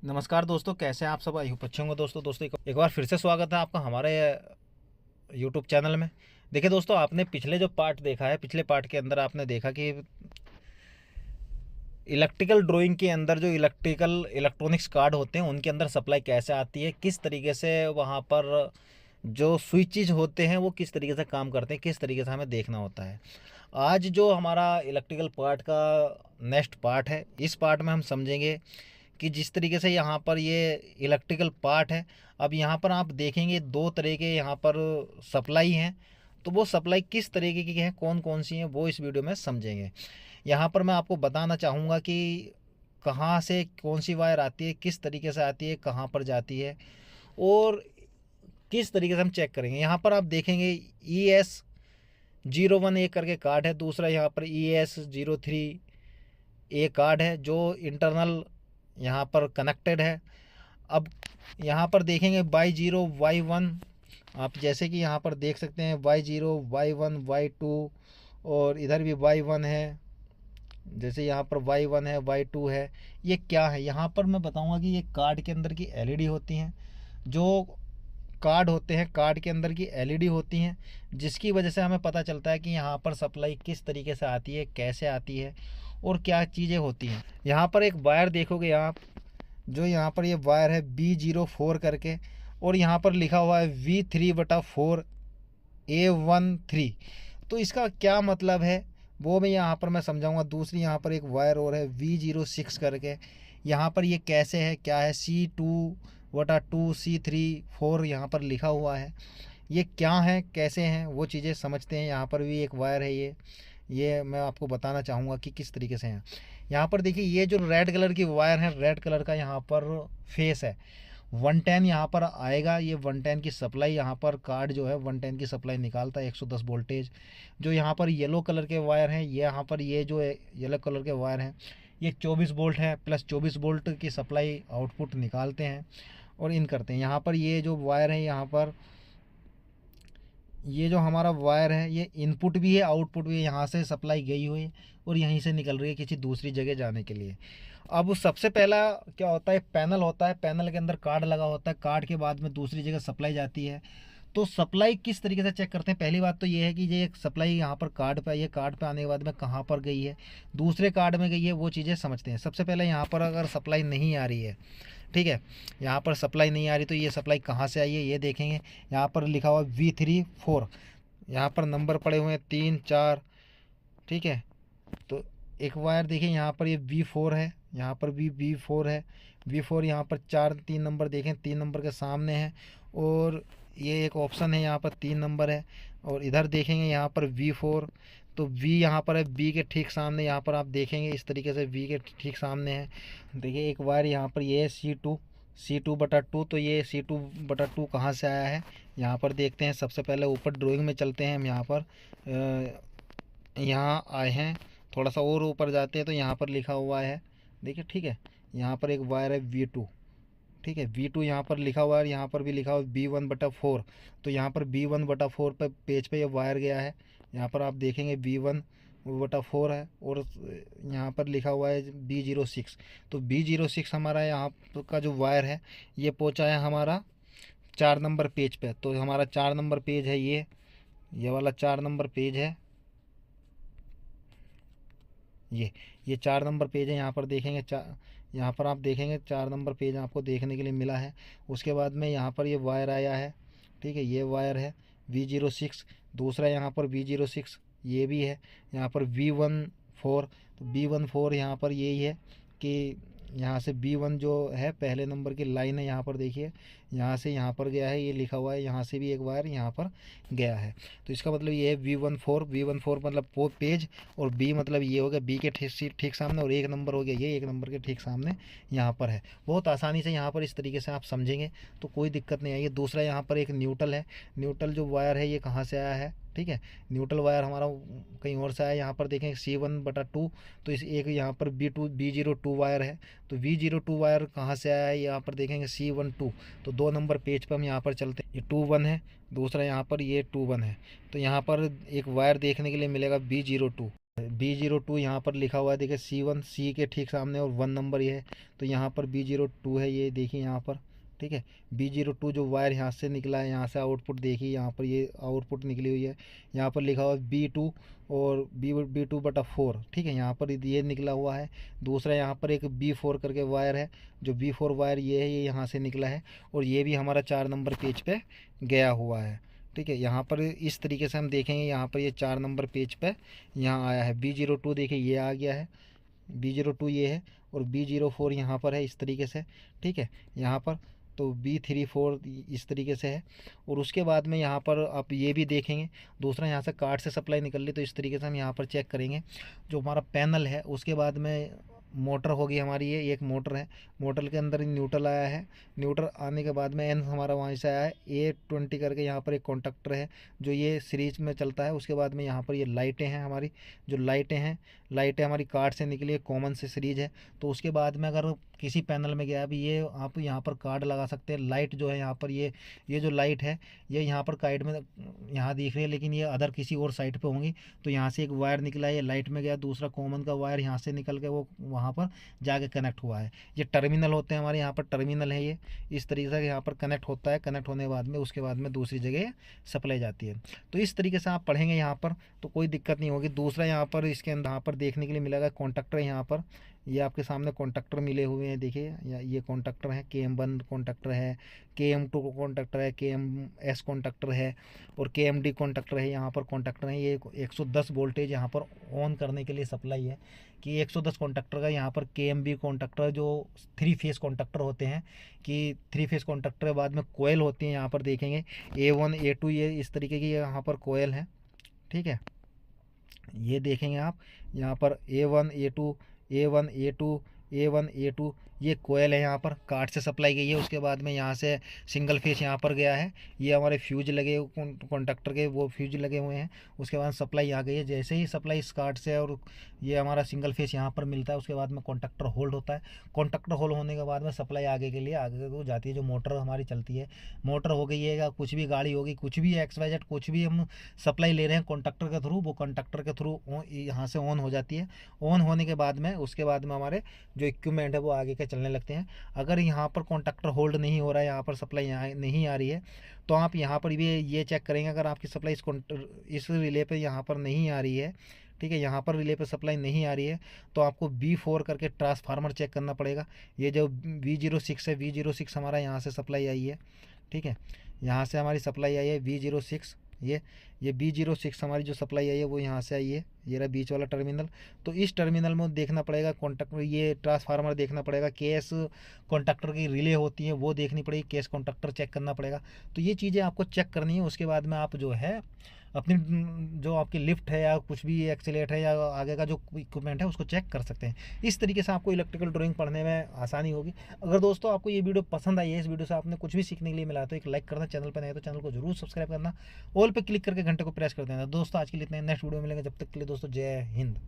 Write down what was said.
नमस्कार दोस्तों, कैसे हैं आप सब। आई होप अच्छे होंगे। दोस्तों एक बार फिर से स्वागत है आपका हमारे यूट्यूब चैनल में। देखिए दोस्तों, आपने पिछले जो पार्ट देखा है, पिछले पार्ट के अंदर आपने देखा कि इलेक्ट्रिकल ड्राइंग के अंदर जो इलेक्ट्रॉनिक्स कार्ड होते हैं उनके अंदर सप्लाई कैसे आती है, किस तरीके से वहाँ पर जो स्विचेज होते हैं वो किस तरीके से काम करते हैं, किस तरीके से हमें देखना होता है। आज जो हमारा इलेक्ट्रिकल पार्ट का नेक्स्ट पार्ट है, इस पार्ट में हम समझेंगे कि जिस तरीके से यहाँ पर ये इलेक्ट्रिकल पार्ट है। अब यहाँ पर आप देखेंगे दो तरह के यहाँ पर सप्लाई हैं, तो वो सप्लाई किस तरीके की हैं, कौन कौन सी हैं, वो इस वीडियो में समझेंगे। यहाँ पर मैं आपको बताना चाहूँगा कि कहाँ से कौन सी वायर आती है, किस तरीके से आती है, कहाँ पर जाती है और किस तरीके से हम चेक करेंगे। यहाँ पर आप देखेंगे ES01 एक करके कार्ड है, दूसरा यहाँ पर ES03 ए कार्ड है जो इंटरनल यहाँ पर कनेक्टेड है। अब यहाँ पर देखेंगे Y0 Y1, आप जैसे कि यहाँ पर देख सकते हैं Y0 Y1 Y2 और इधर भी Y1 है, जैसे यहाँ पर Y1 है, Y2 है। ये क्या है, यहाँ पर मैं बताऊँगा कि ये कार्ड के अंदर की LED होती हैं। जो कार्ड होते हैं, कार्ड के अंदर की LED होती हैं, जिसकी वजह से हमें पता चलता है कि यहाँ पर सप्लाई किस तरीके से आती है, कैसे आती है और क्या चीज़ें होती हैं। यहाँ पर एक वायर देखोगे आप, जो यहाँ पर ये वायर है B04 करके, और यहाँ पर लिखा हुआ है V3/4 A13। तो इसका क्या मतलब है वो मैं यहाँ पर समझाऊंगा। दूसरी यहाँ पर एक वायर और है V06 करके, यहाँ पर ये कैसे है, क्या है, C2/2 C3/4 यहाँ पर लिखा हुआ है। ये क्या है, कैसे हैं, वो चीज़ें समझते हैं। यहाँ पर भी एक वायर है, ये मैं आपको बताना चाहूँगा कि किस तरीके से हैं। यहाँ पर देखिए, ये जो रेड कलर की वायर है, रेड कलर का यहाँ पर फेस है, 110 यहाँ पर आएगा। ये 110 की सप्लाई, यहाँ पर कार्ड जो है 110 की सप्लाई निकालता है, 110 वोल्टेज। जो यहाँ पर येलो कलर के वायर हैं, ये यहाँ पर ये जो येलो कलर के वायर हैं, ये 24 वोल्ट है, प्लस 24 वोल्ट की सप्लाई आउटपुट निकालते हैं और इन करते हैं। यहाँ पर ये जो वायर है, यहाँ पर ये जो हमारा वायर है, ये इनपुट भी है, आउटपुट भी है। यहाँ से सप्लाई गई हुई है और यहीं से निकल रही है किसी दूसरी जगह जाने के लिए। अब सबसे पहला क्या होता है, पैनल होता है, पैनल के अंदर कार्ड लगा होता है, कार्ड के बाद में दूसरी जगह सप्लाई जाती है। तो सप्लाई किस तरीके से चेक करते हैं, पहली बात तो ये है कि ये सप्लाई यहाँ पर कार्ड पे आई है, कार्ड पे आने के बाद में कहाँ पर गई है, दूसरे कार्ड में गई है, वो चीज़ें समझते हैं। सबसे पहले यहाँ पर अगर सप्लाई नहीं आ रही है, ठीक है, यहाँ पर सप्लाई नहीं आ रही, तो ये सप्लाई कहाँ से आई है ये देखेंगे। यहाँ पर लिखा हुआ V34, यहाँ पर नंबर पड़े हुए हैं 3 4, ठीक है। तो एक वायर देखिए, यहाँ पर ये V4 है, यहाँ पर भी V4 है, V4 यहाँ पर 3 नंबर देखें, 3 नंबर के सामने है। और ये एक ऑप्शन है, यहाँ पर 3 नंबर है। और इधर देखेंगे यहाँ पर V4, तो V यहाँ पर है, B के ठीक सामने, यहाँ पर आप देखेंगे इस तरीके से V के ठीक सामने है। देखिए एक वायर यहाँ पर ये है C2/2, तो ये C2/2 कहाँ से आया है, यहाँ पर देखते हैं। सबसे पहले ऊपर ड्राइंग में चलते हैं हम, यहाँ पर यहाँ आए हैं, थोड़ा सा और ऊपर जाते हैं तो यहाँ पर लिखा हुआ है, देखिए, ठीक है। यहाँ पर एक वायर है V2, ठीक है, V2 यहाँ पर लिखा हुआ है, यहाँ पर भी लिखा हुआ है B1/4। तो यहाँ पर B1/4 पे पेज पे ये वायर गया है, यहाँ पर आप देखेंगे B1/4 है, और यहाँ पर लिखा हुआ है B06। तो B06 हमारा यहाँ का जो वायर है, ये पहुँचा है हमारा 4 नंबर पेज पे। तो हमारा 4 नंबर पेज है, ये वाला 4 नंबर पेज है, ये 4 नंबर पेज है। यहाँ पर देखेंगे, यहाँ पर आप देखेंगे 4 नंबर पेज आपको देखने के लिए मिला है। उसके बाद में यहाँ पर ये वायर आया है, ठीक है, ये वायर है V06। दूसरा यहाँ पर V06 ये भी है, यहाँ पर V14। तो B14 यहाँ पर यही है कि यहाँ से B1 जो है पहले नंबर की लाइन है, यहाँ पर देखिए, यहाँ से यहाँ पर गया है, ये लिखा हुआ है। यहाँ से भी एक वायर यहाँ पर गया है, तो इसका मतलब ये है V14 मतलब वो पेज, और B मतलब ये हो गया B के ठीक सामने, और 1 नंबर हो गया ये 1 नंबर के ठीक सामने यहाँ पर है। बहुत आसानी से यहाँ पर इस तरीके से आप समझेंगे तो कोई दिक्कत नहीं आएगी। दूसरा यहाँ पर एक न्यूट्रल है, न्यूट्रल जो वायर है ये कहाँ से आया है, ठीक है, न्यूट्रल वायर हमारा कहीं और से आया। यहाँ पर देखें C1/2, तो इस एक यहाँ पर B02 वायर है। तो V02 वायर कहाँ से आया है, यहाँ पर देखेंगे C12। तो 2 नंबर पेज पर हम यहाँ पर चलते हैं, ये 21 है, दूसरा यहाँ पर ये 21 है। तो यहाँ पर एक वायर देखने के लिए मिलेगा B02। B02 यहाँ पर लिखा हुआ है, देखिए C1 C के ठीक सामने और 1 नंबर ये है, तो यहाँ पर B02 है, ये देखिए यहाँ पर, ठीक है। B02 जो वायर यहाँ से निकला है, यहाँ से आउटपुट देखिए, यहाँ पर ये आउटपुट निकली हुई है, यहाँ पर लिखा हुआ है B2 और B2/4, ठीक है, यहाँ पर ये निकला हुआ है। दूसरा यहाँ पर एक B4 करके वायर है, जो B4 वायर ये है, ये यहाँ से निकला है और ये भी हमारा 4 नंबर पेज पे गया हुआ है, ठीक है। यहाँ पर इस तरीके से हम देखेंगे, यहाँ पर ये 4 नंबर पेज पे यहाँ आया है। B02 देखिए ये आ गया है, B02 ये है और B04 यहाँ पर है इस तरीके से, ठीक है। यहाँ पर तो B34 इस तरीके से है और उसके बाद में यहाँ पर आप ये भी देखेंगे, दूसरा यहाँ से कार्ड से सप्लाई निकल ली, तो इस तरीके से हम यहाँ पर चेक करेंगे जो हमारा पैनल है। उसके बाद में मोटर होगी हमारी, ये एक मोटर है, मोटर के अंदर न्यूट्रल आया है, न्यूट्रल आने के बाद में एन हमारा वहाँ से आया है, A20 करके यहाँ पर एक कॉन्टैक्टर है जो ये सीरीज में चलता है। उसके बाद में यहाँ पर ये लाइटें हैं हमारी, जो लाइटें हैं, लाइटें हमारी कार्ड से निकली है, कॉमन से सीरीज है। तो उसके बाद में अगर किसी पैनल में गया अभी, ये आप यहाँ पर कार्ड लगा सकते हैं। लाइट जो है यहाँ पर ये जो लाइट है ये यहाँ पर साइड में यहाँ दिख रही है, लेकिन ये अदर किसी और साइड पे होंगी। तो यहाँ से एक वायर निकला है, ये लाइट में गया, दूसरा कॉमन का वायर यहाँ से निकल के वो वहाँ पर जाके कनेक्ट हुआ है। ये टर्मिनल होते हैं हमारे, यहाँ पर टर्मिनल है, ये इस तरीके से यहाँ पर कनेक्ट होता है। कनेक्ट होने के बाद में उसके बाद में दूसरी जगह सप्लाई जाती है। तो इस तरीके से आप पढ़ेंगे यहाँ पर तो कोई दिक्कत नहीं होगी। दूसरा यहाँ पर इसके अंदर यहाँ पर देखने के लिए मिलेगा कॉन्टैक्टर, यहाँ पर ये आपके सामने कॉन्टैक्टर मिले हुए हैं, देखिए ये कॉन्टैक्टर है, KM1 कॉन्टैक्टर है, KM2 कॉन्टैक्टर है, KMS कॉन्टैक्टर है और KMD कॉन्टैक्टर है। यहाँ पर कॉन्टैक्टर है, ये 110 वोल्टेज यहाँ पर ऑन करने के लिए सप्लाई है कि 110 कॉन्टैक्टर का। यहाँ पर KMB कॉन्टैक्टर जो 3 फेस कॉन्टैक्टर होते हैं, कि 3 फेस कॉन्टैक्टर के बाद में कोयल होती है, यहाँ पर देखेंगे A1 A2 ये इस तरीके की यहाँ पर कोयल है, ठीक है। ये देखेंगे आप यहाँ पर A1 A2 A1 A2 A1 A2 ये कोयल है, यहाँ पर कार्ड से सप्लाई गई है। उसके बाद में यहाँ से सिंगल फेस यहाँ पर गया है, ये हमारे फ्यूज लगे कॉन्टैक्टर के, वो फ्यूज लगे हुए हैं। उसके बाद सप्लाई आ गई है, जैसे ही सप्लाई इस कार्ड से और ये हमारा सिंगल फेस यहाँ पर मिलता है, उसके बाद में कॉन्टैक्टर होल्ड होता है। कॉन्टैक्टर होल्ड होने के बाद में सप्लाई आगे के लिए आगे को जाती है, जो मोटर हमारी चलती है। मोटर हो गई है या कुछ भी गाड़ी होगी, कुछ भी XYZ कुछ भी हम सप्लाई ले रहे हैं कॉन्टैक्टर के थ्रू, वो कॉन्टैक्टर के थ्रू यहाँ से ऑन हो जाती है। ऑन होने के बाद में उसके बाद में हमारे जो इक्विपमेंट है वो आगे के चलने लगते हैं। अगर यहाँ पर कॉन्टैक्टर होल्ड नहीं हो रहा है, यहाँ पर सप्लाई यहाँ नहीं आ रही है, तो आप यहाँ पर भी ये चेक करेंगे। अगर आपकी सप्लाई इस रिले पे यहाँ पर नहीं आ रही है, ठीक है, यहाँ पर रिले पे सप्लाई नहीं आ रही है, तो आपको B4 करके ट्रांसफार्मर चेक करना पड़ेगा। ये जो V06 है, V06 हमारा यहाँ से सप्लाई आई है, ठीक है, यहाँ से हमारी सप्लाई आई है V06, ये B06 हमारी जो सप्लाई आई है वो यहाँ से आई है, ये रहा बीच वाला टर्मिनल। तो इस टर्मिनल में देखना पड़ेगा कॉन्टैक्टर, ये ट्रांसफार्मर देखना पड़ेगा, केस कॉन्टैक्टर की रिले होती है वो देखनी पड़ेगी, केस कॉन्टैक्टर चेक करना पड़ेगा। तो ये चीज़ें आपको चेक करनी है। उसके बाद में आप जो है अपनी जो आपकी लिफ्ट है या कुछ भी एक्सीलेटर है या आगे का जो इक्विपमेंट है उसको चेक कर सकते हैं। इस तरीके से आपको इलेक्ट्रिकल ड्राइंग पढ़ने में आसानी होगी। अगर दोस्तों आपको ये वीडियो पसंद आई है, इस वीडियो से आपने कुछ भी सीखने के लिए मिला, तो एक लाइक करना, चैनल पर नए तो चैनल को जरूर सब्सक्राइब करना, ऑल पे क्लिक करके घंटे को प्रेस कर देना। दोस्तों आज के लिए इतना, नेक्स्ट वीडियो मिलेंगे, जब तक के लिए दोस्तों जय हिंद।